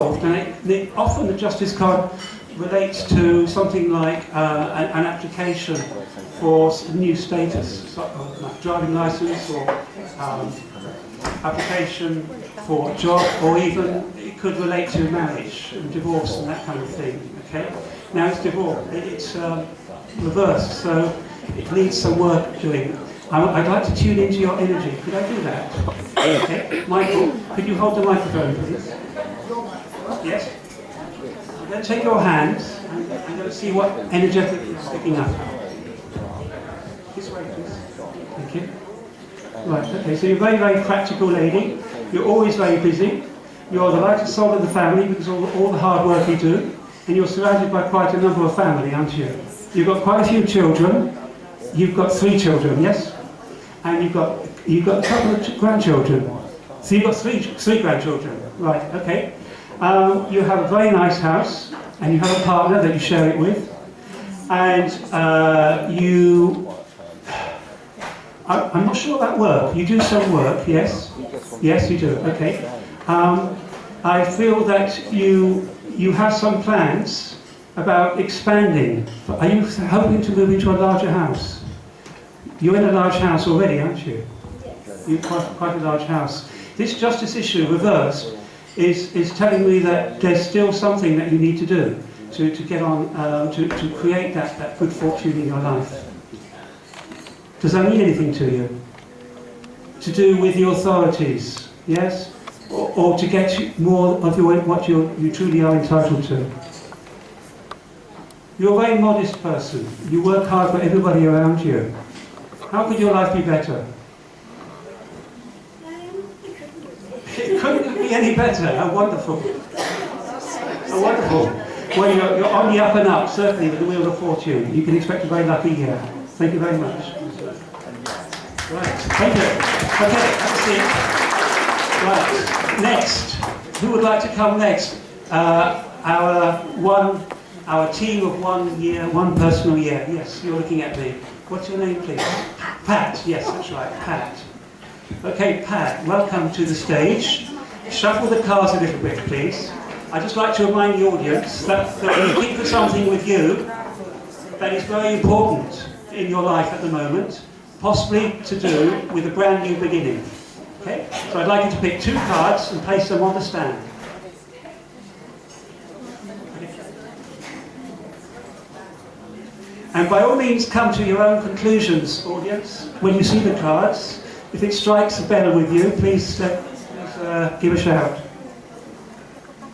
And often the Justice card relates to something like an application for new status, like driving license, or application for a job, or even it could relate to marriage and divorce and that kind of thing. Okay, now it's divorce, it's reversed, so it needs some work doing. I'd like to tune into your energy. Could I do that? Okay, Michael, could you hold the microphone, please? Yes. I'm going to take your hands and I'm going to see what energetic is sticking up. This way, please. Thank you. Right, okay, so you're a very, very practical lady. You're always very busy. You're the lightest soul of the family because of all the hard work you do. And you're surrounded by quite a number of family, aren't you? You've got quite a few children. You've got 3 children, yes? And you've got a couple of grandchildren. So you've got three grandchildren. Right, okay. You have a very nice house, and you have a partner that you share it with, and I'm not sure about work. You do some work, yes? Yes, you do, okay. I feel that you have some plans about expanding. Are you hoping to move into a larger house? You're in a large house already, aren't you? You've quite a large house. This justice issue, reversed, is telling me that there's still something that you need to do to get on, to create that good fortune in your life. Does that mean anything to you? To do with the authorities, yes? Or to get more of what you truly are entitled to? You're a very modest person. You work hard for everybody around you. How could your life be better? It couldn't be any better. How wonderful. How wonderful. Well, you're on the up and up, certainly, with the wheel of fortune. You can expect a very lucky year. Thank you very much. Right, thank you. Okay, that's it. Right, next. Who would like to come next? Our team of 1 year, 1 personal year. Yes, you're looking at me. What's your name, please? Pat. Yes, that's right, Pat. Okay, Pat, welcome to the stage. Shuffle the cards a little bit, please. I'd just like to remind the audience that you keep something with you that is very important in your life at the moment, possibly to do with a brand new beginning. Okay? So I'd like you to pick 2 cards and place them on the stand. And by all means, come to your own conclusions, audience, when you see the cards. If it strikes a bell with you, please give a shout.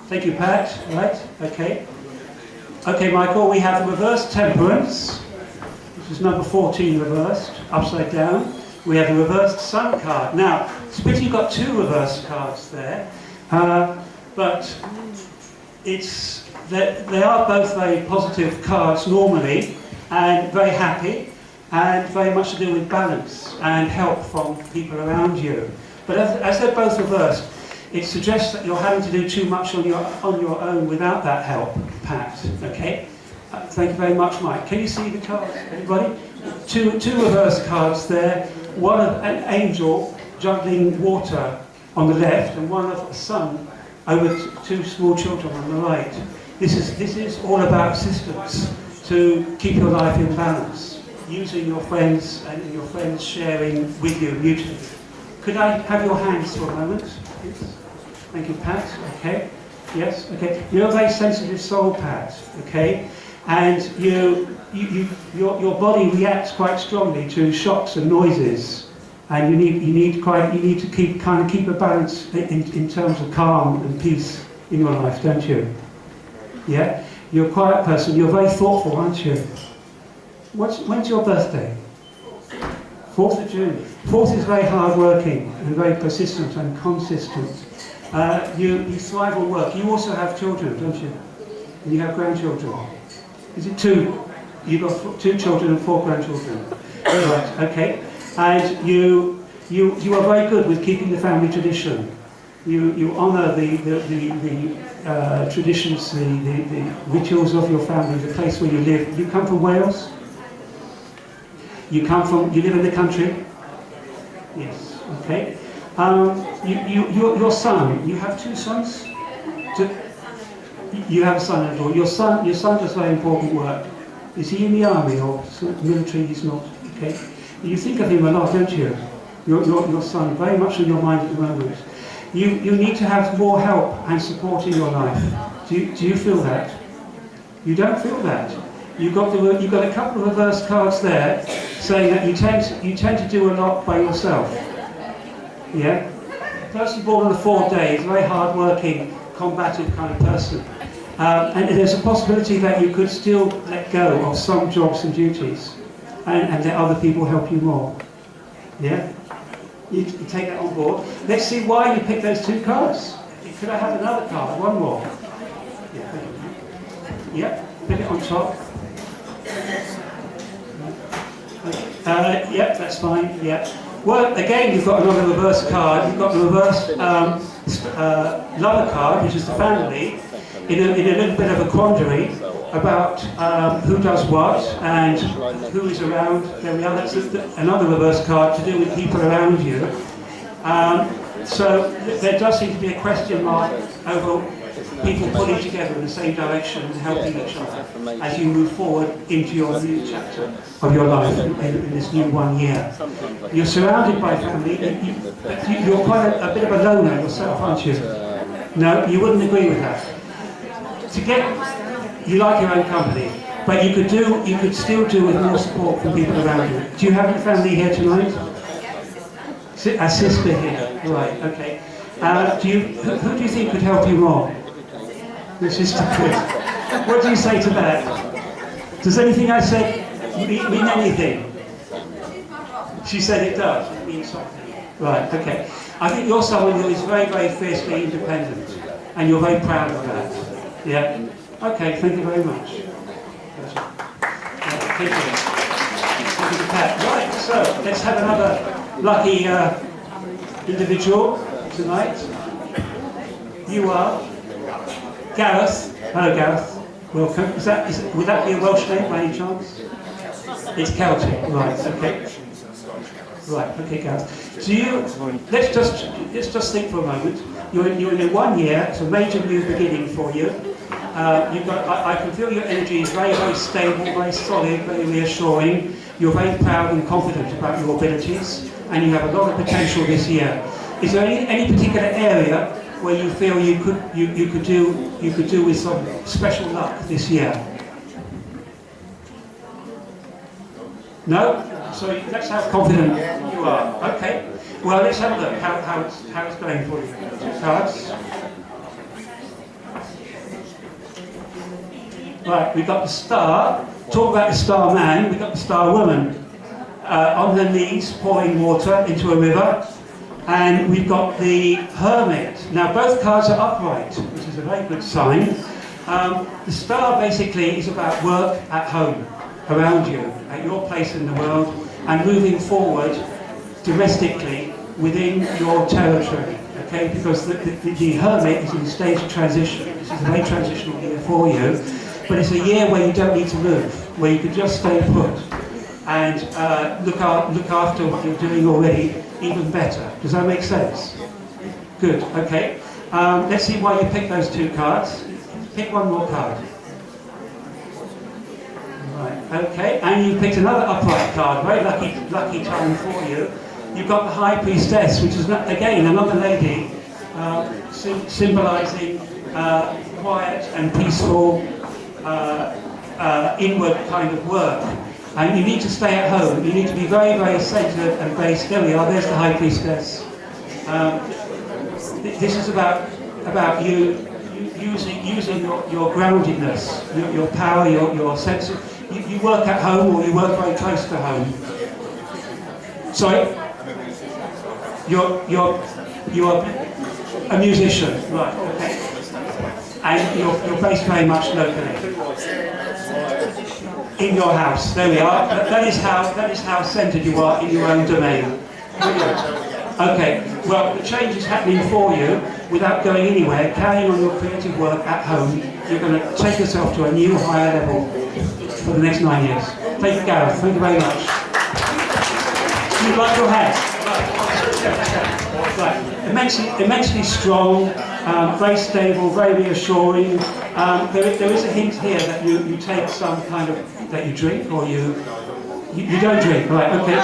Thank you, Pat. Right, okay. Okay, Michael, we have the reversed temperance, which is number 14 reversed, upside down. We have the reversed sun card. Now, it's a pity you've got 2 reversed cards there, but they are both very positive cards normally, and very happy, and very much to do with balance and help from people around you. But as they're both reversed, it suggests that you're having to do too much on your own without that help, Pat. Okay? Thank you very much, Mike. Can you see the cards, everybody? Two reversed cards there. One of an angel juggling water on the left, and one of a sun over 2 small children on the right. This is all about assistance to keep your life in balance, using your friends and your friends sharing with you mutually. Could I have your hands for a moment, please? Thank you, Pat. Okay. Yes. Okay. You're a very sensitive soul, Pat. Okay. And your body reacts quite strongly to shocks and noises, and you need to keep a balance in terms of calm and peace in your life, don't you? Yeah. You're a quiet person. You're very thoughtful, aren't you? When's your birthday? 4th of June. 4th is very hard-working and very persistent and consistent. You thrive on work. You also have children, don't you? And you have grandchildren. Is it 2? You've got 2 children and 4 grandchildren. Right, okay. And you are very good with keeping the family tradition. You honour the traditions, the rituals of your family, the place where you live. You come from Wales? You live in the country? Yes, okay. Your son, you have 2 sons? You have a son and a daughter. Your son does very important work. Is he in the army or military? He's not. Okay. You think of him a lot, don't you? Your son, very much on your mind at the moment. You need to have more help and support in your life. Do you feel that? You don't feel that. You've got a couple of reverse cards there saying that you tend to do a lot by yourself. Yeah? Person born on the 4th day is a very hard-working, combative kind of person. And there's a possibility that you could still let go of some jobs and duties and let other people help you more. Yeah? You take that on board. Let's see why you picked those 2 cards. Could I have another card? One more. Yeah, put it on top. Yeah, that's fine. Yeah. Well, again, you've got another reverse card. You've got the reverse lover card, which is the family, in a little bit of a quandary about who does what and who is around. There we are. That's another reverse card to do with people around you. So there does seem to be a question mark over people pulling together in the same direction and helping each other as you move forward into your new chapter of your life in this new 1 year. You're surrounded by family. You're quite a bit of a loner yourself, aren't you? No, you wouldn't agree with that. You like your own company, but you could still do with more support from people around you. Do you have any family here tonight? A sister here, right? Okay. Who do you think could help you more? The sister could. What do you say to that? Does anything I said mean anything? She said it does. It means something. Right. Okay. I think you're someone who is very, very fiercely independent, and you're very proud of that. Yeah. Okay. Thank you very much. Thank you. Right. So let's have another lucky individual tonight. You are Gareth. Hello, Gareth. Welcome. Would that be a Welsh name by any chance? It's Celtic. Right. Okay. Right. Okay, Gareth. So let's just think for a moment. You're in 1 year. It's a major new beginning for you. I can feel your energy is very, very stable, very solid, very reassuring. You're very proud and confident about your abilities, and you have a lot of potential this year. Is there any particular area where you feel you could do with some special luck this year? No? So that's how confident you are. Okay. Well, let's have a look how it's going for you. 2 cards. Right, we've got the star. Talk about the star man. We've got the star woman on her knees pouring water into a river. And we've got the hermit. Now both cards are upright, which is a very good sign. The star basically is about work at home, around you, at your place in the world, and moving forward domestically within your territory. Okay, because the hermit is in a stage of transition. This is a very transitional year for you, but it's a year where you don't need to move, where you can just stay put and look after what you're doing already even better. Does that make sense? Good, okay. Let's see why you picked those 2 cards. Pick one more card. Right, okay, and you picked another upright card. Very lucky time for you. You've got the High Priestess, which is, again, another lady symbolizing quiet and peaceful inward kind of work. And you need to stay at home. You need to be very, very centered and based. There we are. There's the High Priestess. This is about you using your groundedness, your power, your sense of. You work at home, or you work very close to home. Sorry. You're a musician, right? Okay. And you're based very much locally. In your house, there we are. That is how centered you are in your own domain. Okay, well, the change is happening for you without going anywhere, carrying on your creative work at home. You're going to take yourself to a new, higher level for the next 9 years. Thank you, Gareth. Thank you very much. Do you like your hat? Right, immensely strong, very stable, very reassuring. There is a hint here that you take some kind of, that you drink, or you don't drink, right, okay.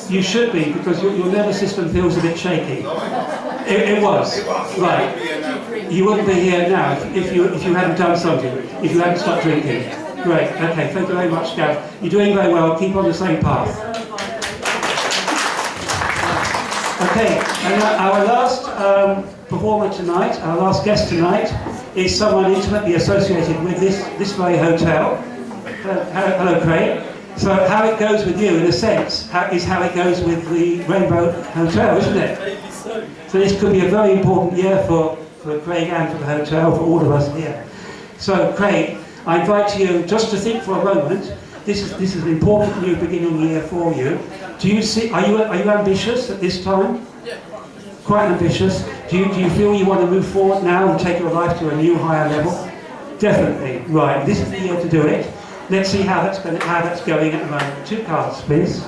You should be, because your nervous system feels a bit shaky. It was, right. You wouldn't be here now if you hadn't done something, if you hadn't stopped drinking. Great, okay, thank you very much, Gav. You're doing very well, keep on the same path. Okay, and our last performer tonight, our last guest tonight, is someone intimately associated with this very hotel. Hello, Craig. So how it goes with you, in a sense, is how it goes with the Rainbow Hotel, isn't it? So this could be a very important year for Craig and for the hotel, for all of us here. So Craig, I invite you just to think for a moment. This is an important new beginning year for you. Do you see? Are you ambitious at this time? Yeah. Quite ambitious. Do you feel you want to move forward now and take your life to a new higher level? Definitely. Right. This is the year to do it. Let's see how that's going at the moment. 2 cards, please.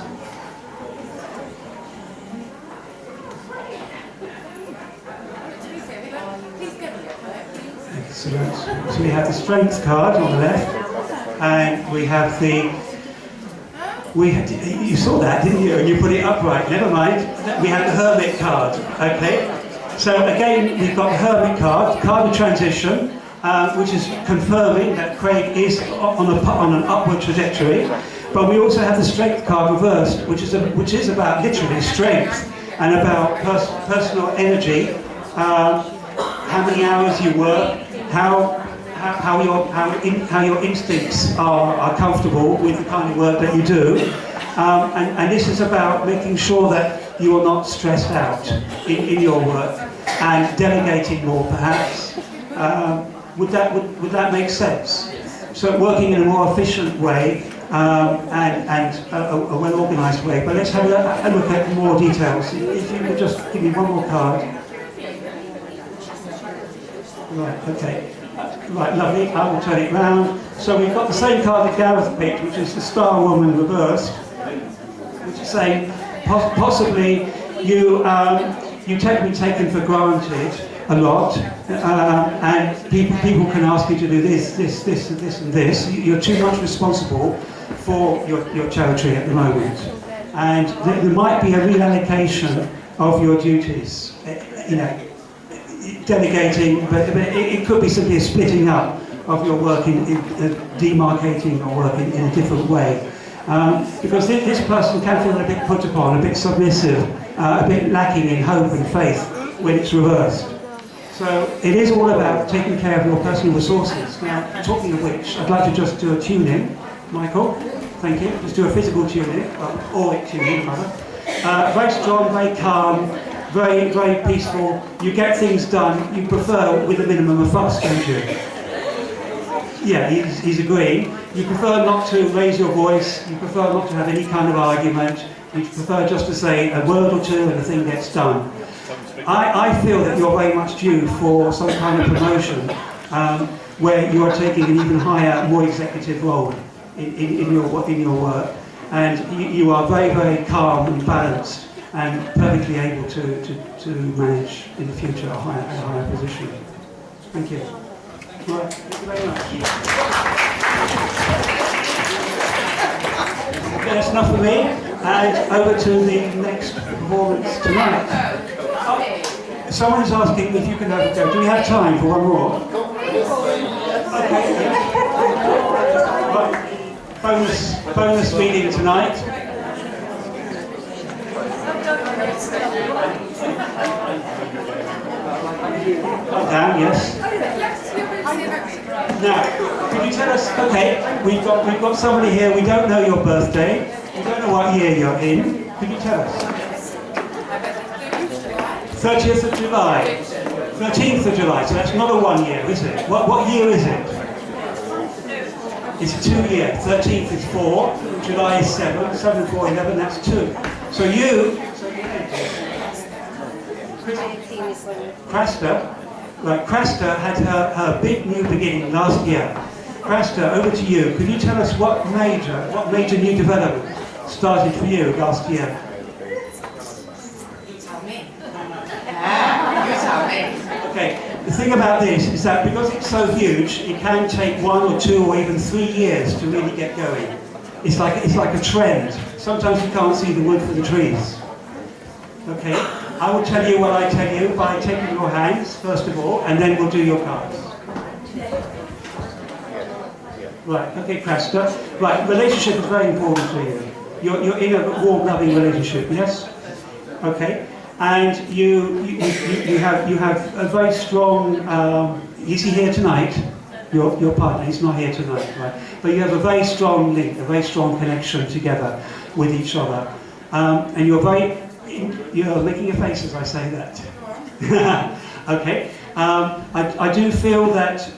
Excellent. So we have the Strength card on the left, and we have the. You saw that, didn't you? And you put it upright. Never mind. We have the Hermit card. Okay. So again, we've got the Hermit card of transition, which is confirming that Craig is on an upward trajectory. But we also have the Strength card reversed, which is about literally strength and about personal energy. How many hours you work, how your instincts are comfortable with the kind of work that you do, and this is about making sure that you are not stressed out in your work and delegating more, perhaps. Would that make sense? So working in a more efficient way and a well-organised way. But let's have a look at more details. If you could just give me one more card. Right, okay. Right, lovely. I will turn it round. So we've got the same card that Gareth picked, which is the Star Woman reversed, which is saying possibly you take me taken for granted a lot, and people can ask you to do this, and this. You're too much responsible for your territory at the moment, and there might be a reallocation of your duties. Delegating, but it could be simply a splitting up of your work, demarcating your work in a different way. Because this person can feel a bit put upon, a bit submissive, a bit lacking in hope and faith when it's reversed. So it is all about taking care of your personal resources. Now, talking of which, I'd like to just do a tune-in. Michael, thank you. Just do a physical tune-in, auric tune-in, rather. Very strong, very calm, very, very peaceful. You get things done. You prefer with a minimum of fuss, don't you? Yeah, he's agreeing. You prefer not to raise your voice. You prefer not to have any kind of argument. You prefer just to say a word or two and the thing gets done. I feel that you're very much due for some kind of promotion where you are taking an even higher, more executive role in your work. And you are very, very calm and balanced and perfectly able to manage in the future a higher position. Thank you. Right, thank you very much. Okay, that's enough for me, and over to the next performance tonight. Someone is asking if you can have a go. Do we have time for one more? Okay. Right. Bonus reading tonight. Down, yes. Now, could you tell us? Okay, we've got somebody here. We don't know your birthday. We don't know what year you're in. Could you tell us? 30th of July. 13th of July. So that's not a 1 year, is it? What year is it? It's a 2 year. 13th is 4. July is 7. 7 and 4, 11. That's 2. So you. Crasta, right, Crasta had her big new beginning last year. Crasta, over to you. Could you tell us what major new development started for you last year? thing about this is that because it's so huge, it can take 1 or 2 or even 3 years to really get going. It's like a trend. Sometimes you can't see the wood for the trees. Okay, I will tell you what I tell you by taking your hands, first of all, and then we'll do your cards. Right, okay, Crasta. Right, relationship is very important to you. You're in a warm, loving relationship, yes? Okay, and you have a very strong, is he here tonight? Your partner, he's not here tonight, right? But you have a very strong link, a very strong connection together with each other. And you're making a face as I say that. Okay. I do feel that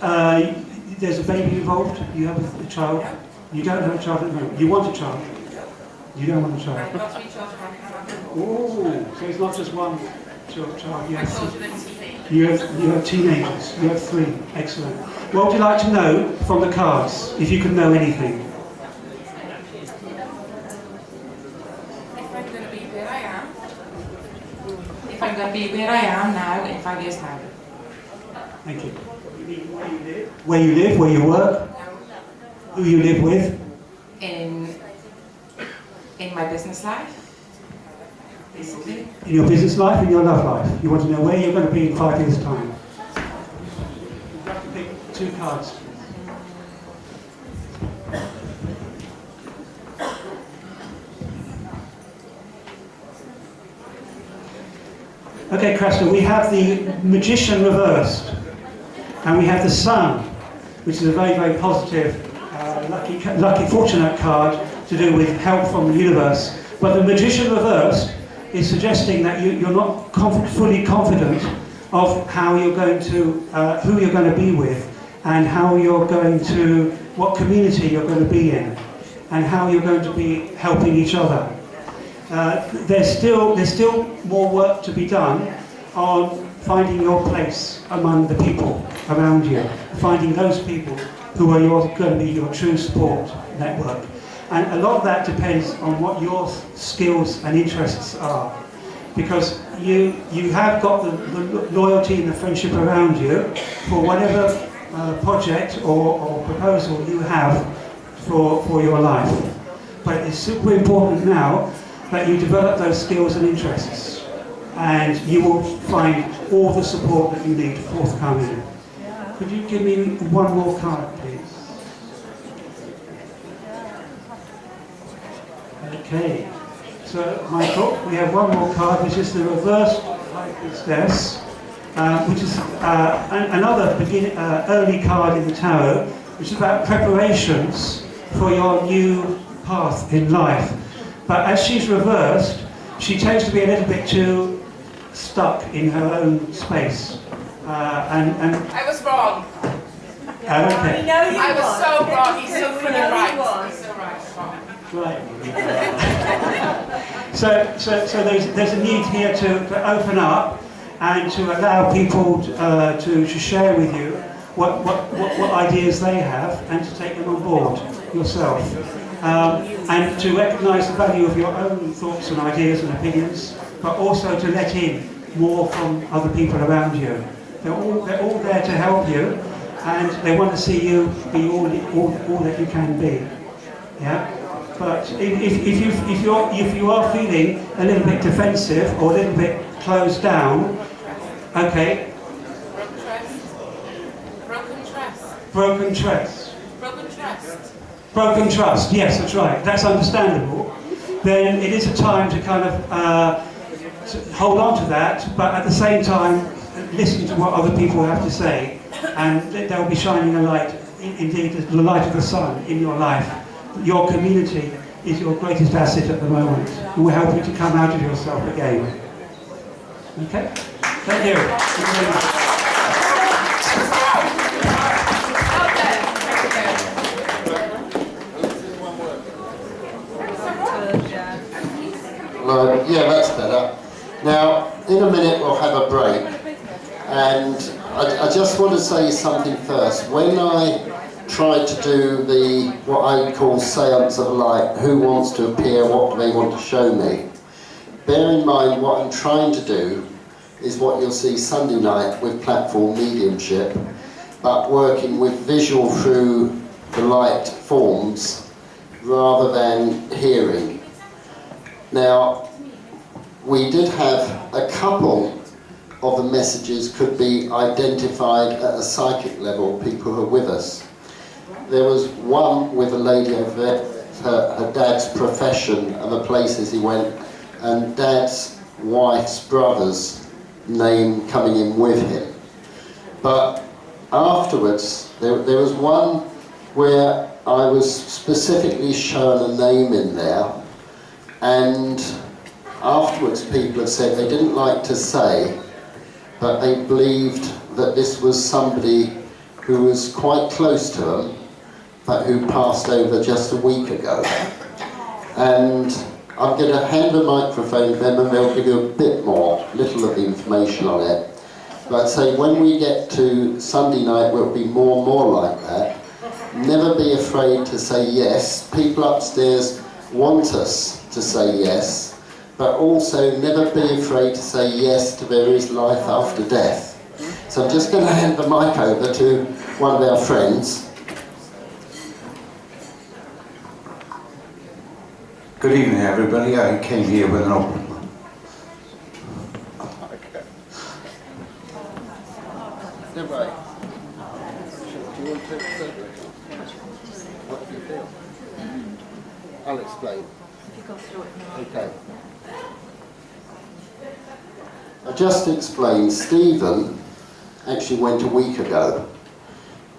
there's a baby involved. You have a child. You don't have a child at the moment. You want a child. You don't want a child. Oh, so it's not just one child. You have teenagers. You have 3. Excellent. What would you like to know from the cards, if you could know anything? If I'm going to be where I am. If I'm going to be where I am now in 5 years' time. Thank you. You mean where you live, where you work? Who you live with? In my business life, basically. In your business life, in your love life. You want to know where you're going to be in 5 years' time. You have to pick 2 cards. Okay, Cresta, we have the Magician reversed, and we have the Sun, which is a very, very positive, lucky, fortunate card to do with help from the universe. But the Magician reversed is suggesting that you're not fully confident of how you're going to, who you're going to be with, and how you're going to, what community you're going to be in, and how you're going to be helping each other. There's still more work to be done on finding your place among the people around you, finding those people who are going to be your true support network. And a lot of that depends on what your skills and interests are. Because you have got the loyalty and the friendship around you for whatever project or proposal you have for your life. But it's super important now that you develop those skills and interests, and you will find all the support that you need forthcoming. Could you give me one more card, please? Okay. So, Michael, we have one more card, which is the reversed High Priestess, which is another early card in the tarot, which is about preparations for your new path in life. But as she's reversed, she tends to be a little bit too stuck in her own space. I was wrong. Okay. I was so wrong. He's so freaking right. He's so right. Right. So there's a need here to open up and to allow people to share with you what ideas they have, and to take them on board yourself. And to recognise the value of your own thoughts and ideas and opinions, but also to let in more from other people around you. They're all there to help you, and they want to see you be all that you can be. Yeah. But if you are feeling a little bit defensive or a little bit closed down, okay. Broken trust. Broken trust. Broken trust. Broken trust, yes, that's right. That's understandable. Then it is a time to kind of to hold on to that, but at the same time, listen to what other people have to say, and they'll be shining a light, indeed the light of the sun in your life. Your community is your greatest asset at the moment, and will help you to come out of yourself again. Okay? Thank you. Thank you very much. Yeah, that's better. Now, in a minute we'll have a break, and I just want to say something first. When I tried to do what I call seance of light, who wants to appear, what do they want to show me, bear in mind what I'm trying to do is what you'll see Sunday night with platform mediumship, but working with visual through the light forms rather than hearing. Now, we did have a couple of the messages could be identified at a psychic level, people who are with us. There was one with a lady over there, her dad's profession and the places he went, and dad's wife's brother's name coming in with him. But afterwards, there was one where I was specifically shown a name in there, and afterwards people have said they didn't like to say, but they believed that this was somebody who was quite close to them, but who passed over just a week ago. And I'm going to hand the microphone to them and they'll give you a bit more, little of the information on it. But I'd say when we get to Sunday night, we'll be more and more like that. Never be afraid to say yes. People upstairs want us to say yes. But also never be afraid to say yes to there is life after death. So I'm just going to hand the mic over to one of our friends. Good evening, everybody. I came here with an open. Right. Do you want to say what do you feel? I'll explain. Okay. I just explained, Stephen actually went a week ago,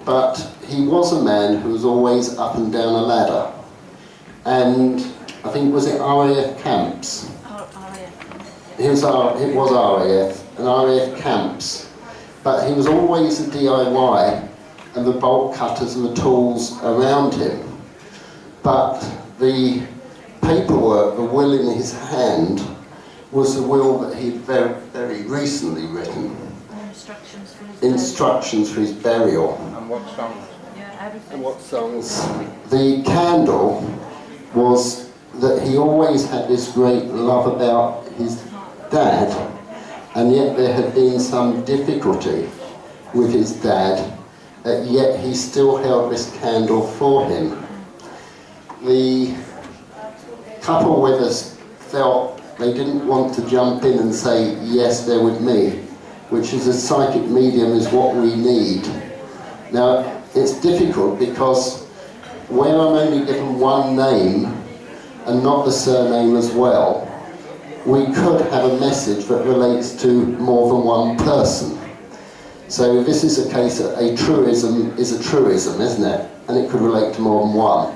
but he was a man who was always up and down a ladder. And I think, was it RAF camps? RAF. It was RAF, and RAF camps. But he was always a DIY, and the bolt cutters and the tools around him. But the paperwork, the will in his hand, was the will that he'd very, very recently written. Instructions for his burial. And what songs? Yeah, everything. And what songs? The candle was that he always had this great love about his dad, and yet there had been some difficulty with his dad, yet he still held this candle for him. The couple with us felt they didn't want to jump in and say, yes, they're with me, which is a psychic medium is what we need. Now, it's difficult because where I'm only given one name and not the surname as well, we could have a message that relates to more than one person. So this is a case that a truism is a truism, isn't it? And it could relate to more than one.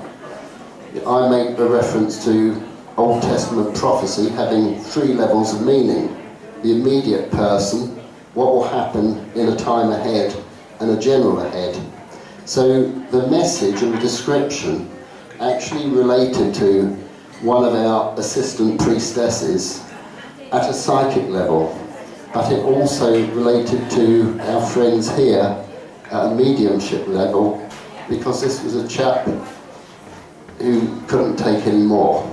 I make the reference to Old Testament prophecy having three levels of meaning. The immediate person, what will happen in a time ahead, and a general ahead. So the message and the description actually related to one of our assistant priestesses at a psychic level, but it also related to our friends here at a mediumship level, because this was a chap who couldn't take any more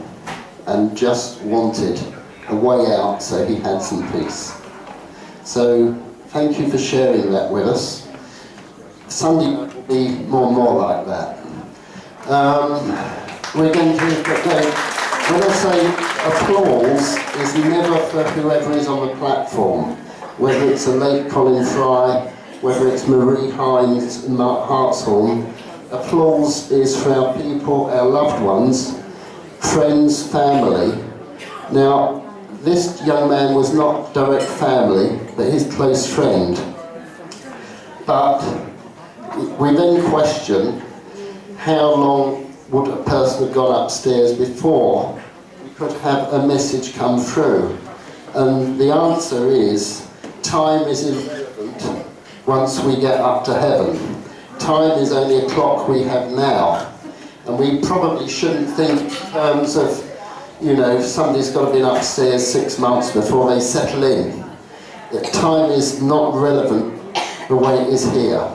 and just wanted a way out so he had some peace. So thank you for sharing that with us. Sunday night will be more and more like that. We're going to, when I say applause, is never for whoever is on the platform, whether it's a late Colin Fry, whether it's Marie Hines and Mark Hartshorn. Applause is for our people, our loved ones, friends, family. Now, this young man was not direct family, but his close friend. But we then question how long would a person have gone upstairs before we could have a message come through. And the answer is, time is irrelevant once we get up to heaven. Time is only a clock we have now. And we probably shouldn't think in terms of, you know, somebody's got to be upstairs 6 months before they settle in. Time is not relevant the way it is here.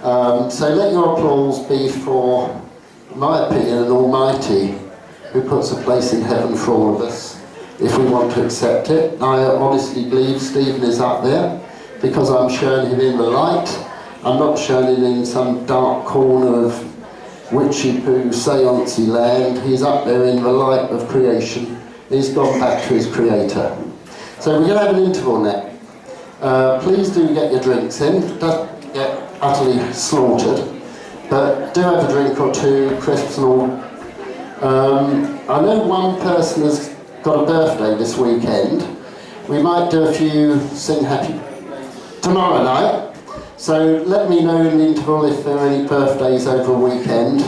So let your applause be for, in my opinion, an Almighty who puts a place in heaven for all of us. if we want to accept it. I honestly believe Stephen is up there because I'm showing him in the light. I'm not showing him in some dark corner of witchy poo seancey land. He's up there in the light of creation. He's gone back to his creator. So we're going to have an interval now. Please do get your drinks in. Don't get utterly slaughtered, but do have a drink or two, crisps and all. I know one person has got a birthday this weekend. We might do a few sing happy tomorrow night. So let me know in the interval if there are any birthdays over a weekend.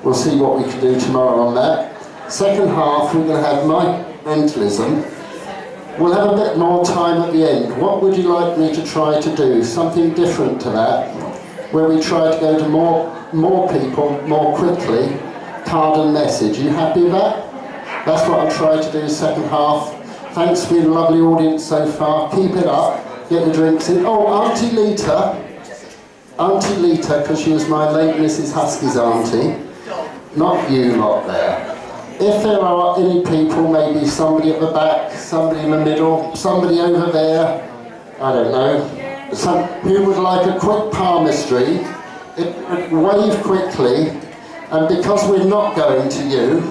We'll see what we can do tomorrow on that. Second half, we're going to have my mentalism. We'll have a bit more time at the end. What would you like me to try to do? Something different to that, where we try to go to more people more quickly. Card and message. Are you happy with that? That's what I'll try to do second half. Thanks for your lovely audience so far. Keep it up. Get your drinks in. Oh, Auntie Lita, because she was my late Mrs. Husky's auntie. Not you lot there. If there are any people, maybe somebody at the back, somebody in the middle, somebody over there, I don't know, who would like a quick palmistry, wave quickly, and because we're not going to you,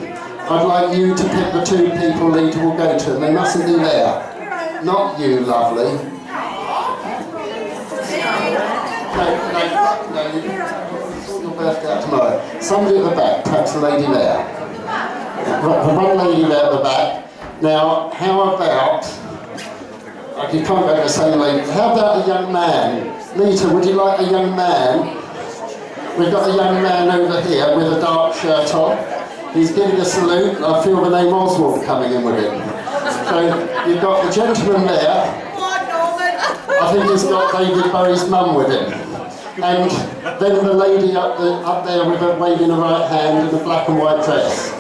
I'd like you to pick the two people Lita will go to, and they mustn't be there. Not you, lovely. No, you sort your birthday out tomorrow. Somebody at the back, perhaps a lady there. One lady there at the back. Now, how about, you can't go to the same lady, how about a young man? Lita, would you like a young man? We've got a young man over here with a dark shirt on. He's giving a salute, and I feel the name Oswald coming in with him. So, you've got the gentleman there. I think he's got David Bowie's mum with him. And then the lady up there with her waving her right hand in a black and white dress.